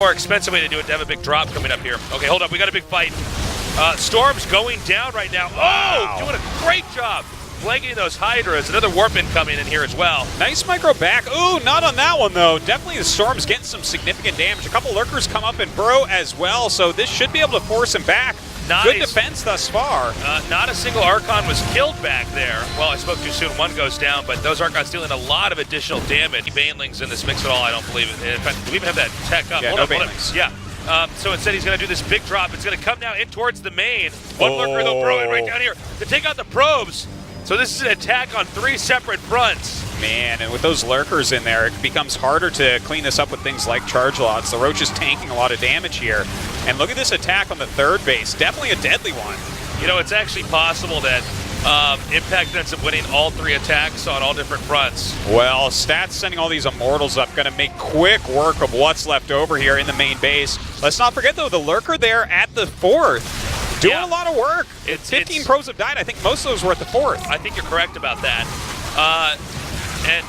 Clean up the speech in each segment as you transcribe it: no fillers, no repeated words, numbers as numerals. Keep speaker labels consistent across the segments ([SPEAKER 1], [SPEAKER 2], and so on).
[SPEAKER 1] More expensive way to do it to have a big drop coming up here. Okay, hold up, we got a big fight. Storm's going down right now.
[SPEAKER 2] Wow.
[SPEAKER 1] Oh, doing a great job flanking those Hydras. Another warp coming in here as well.
[SPEAKER 2] Nice micro back. Ooh, not on that one though. Definitely the Storm's getting some significant damage. A couple lurkers come up and burrow as well, so this should be able to force him back.
[SPEAKER 1] Nice.
[SPEAKER 2] Good defense thus far.
[SPEAKER 1] Not a single Archon was killed back there. Well, I spoke too soon. One goes down, but those Archons dealing a lot of additional damage. Banelings in this mix at all, I don't believe it. In fact, do we even have that tech up?
[SPEAKER 2] Yeah,
[SPEAKER 1] hold
[SPEAKER 2] no
[SPEAKER 1] up, hold up.
[SPEAKER 2] Banelings.
[SPEAKER 1] Yeah. So instead, he's going to do this big drop. It's going to come now in towards the main. One lurker, they'll throw it right down here to take out the probes. So this is an attack on 3 separate fronts.
[SPEAKER 2] Man, and with those lurkers in there, it becomes harder to clean this up with things like charge lots. The Roach is tanking a lot of damage here. And look at this attack on the third base. Definitely a deadly one.
[SPEAKER 1] You know, it's actually possible that Impact ends up winning all 3 attacks on all different fronts.
[SPEAKER 2] Well, Stats sending all these Immortals up, going to make quick work of what's left over here in the main base. Let's not forget, though, the lurker there at the 4th. Doing a lot of work. 15 pros have died. I think most of those were at the 4th.
[SPEAKER 1] I think you're correct about that. And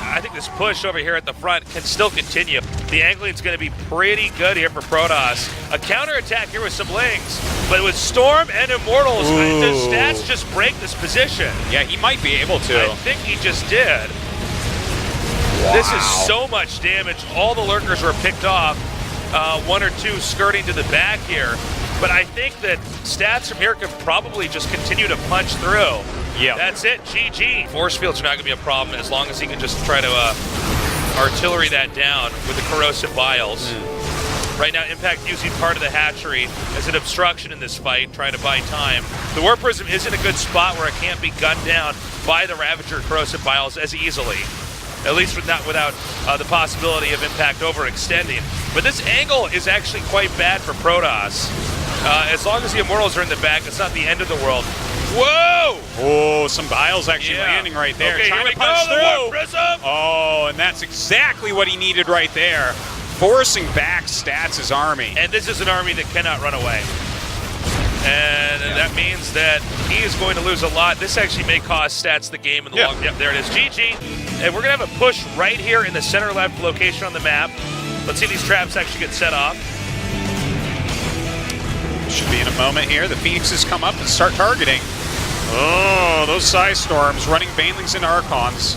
[SPEAKER 1] I think this push over here at the front can still continue. The angling's going to be pretty good here for Protoss. A counterattack here with some Lings, but with Storm and Immortals, does Stats just break this position?
[SPEAKER 2] Yeah, he might be able to.
[SPEAKER 1] I think he just did. Wow. This is so much damage. All the lurkers were picked off. 1 or 2 skirting to the back here. But I think that Stats from here can probably just continue to punch through.
[SPEAKER 2] Yeah.
[SPEAKER 1] That's it, GG. Force fields are not going to be a problem as long as he can just try to artillery that down with the corrosive vials. Right now, Impact using part of the hatchery as an obstruction in this fight, trying to buy time. The Warp Prism is in a good spot where it can't be gunned down by the Ravager corrosive vials as easily. At least without the possibility of Impact overextending. But this angle is actually quite bad for Protoss. As long as the Immortals are in the back, it's not the end of the world. Whoa!
[SPEAKER 2] Oh, some vials actually landing right there.
[SPEAKER 1] Okay,
[SPEAKER 2] trying
[SPEAKER 1] here we
[SPEAKER 2] to punch
[SPEAKER 1] go,
[SPEAKER 2] through.
[SPEAKER 1] the Warp Prism!
[SPEAKER 2] Oh, and that's exactly what he needed right there. Forcing back Stats' army.
[SPEAKER 1] And this is an army that cannot run away. And that means that he is going to lose a lot. This actually may cost Stats the game in the long. Yep, there it is. GG. And we're going to have a push right here in the center left location on the map. Let's see if these traps actually get set off.
[SPEAKER 2] Should be in a moment here. The Phoenixes come up and start targeting. Oh, those Psy Storms running Banelings into Archons.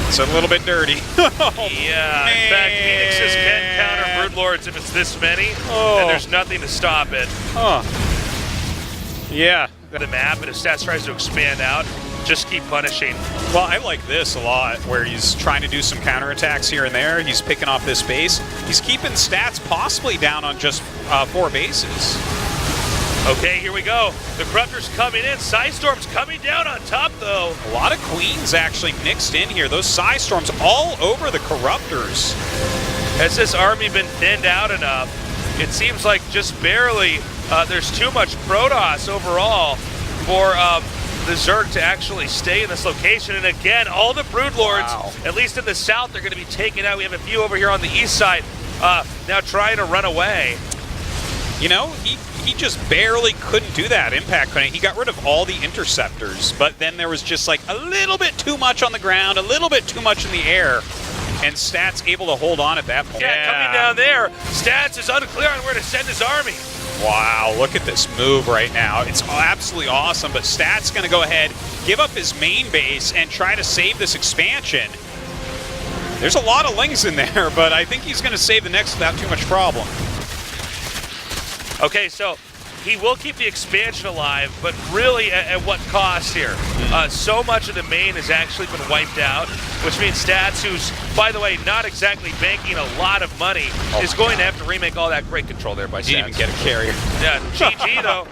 [SPEAKER 2] It's a little bit dirty.
[SPEAKER 1] Yeah, in fact, Phoenixes can counter Broodlords if it's this many, and there's nothing to stop it.
[SPEAKER 2] Yeah.
[SPEAKER 1] The map, and if Stats tries to expand out, just keep punishing.
[SPEAKER 2] Well, I like this a lot, where he's trying to do some counterattacks here and there. He's picking off this base. He's keeping Stats possibly down on just 4 bases.
[SPEAKER 1] Okay, here we go. The Corruptor's coming in. Psystorm's coming down on top, though.
[SPEAKER 2] A lot of Queens actually mixed in here. Those Psystorms all over the Corruptors.
[SPEAKER 1] Has this army been thinned out enough? It seems like just barely. There's too much Protoss overall for the Zerg to actually stay in this location. And again, all the Broodlords, at least in the south, they're going to be taken out. We have a few over here on the east side now trying to run away.
[SPEAKER 2] You know, he just barely couldn't do that. Impact couldn't. He got rid of all the interceptors, but then there was just like a little bit too much on the ground, a little bit too much in the air, and Stats able to hold on at that point.
[SPEAKER 1] Yeah, coming down there. Stats is unclear on where to send his army.
[SPEAKER 2] Wow, look at this move right now. It's absolutely awesome, but Stats going to go ahead, give up his main base, and try to save this expansion. There's a lot of Lings in there, but I think he's going to save the next without too much problem.
[SPEAKER 1] Okay, so he will keep the expansion alive, but really at what cost here? So much of the main has actually been wiped out, which means Stats, who's, by the way, not exactly banking a lot of money, is going to have to remake all that great control there by Stats.
[SPEAKER 2] Didn't even get a carrier.
[SPEAKER 1] Yeah, GG though.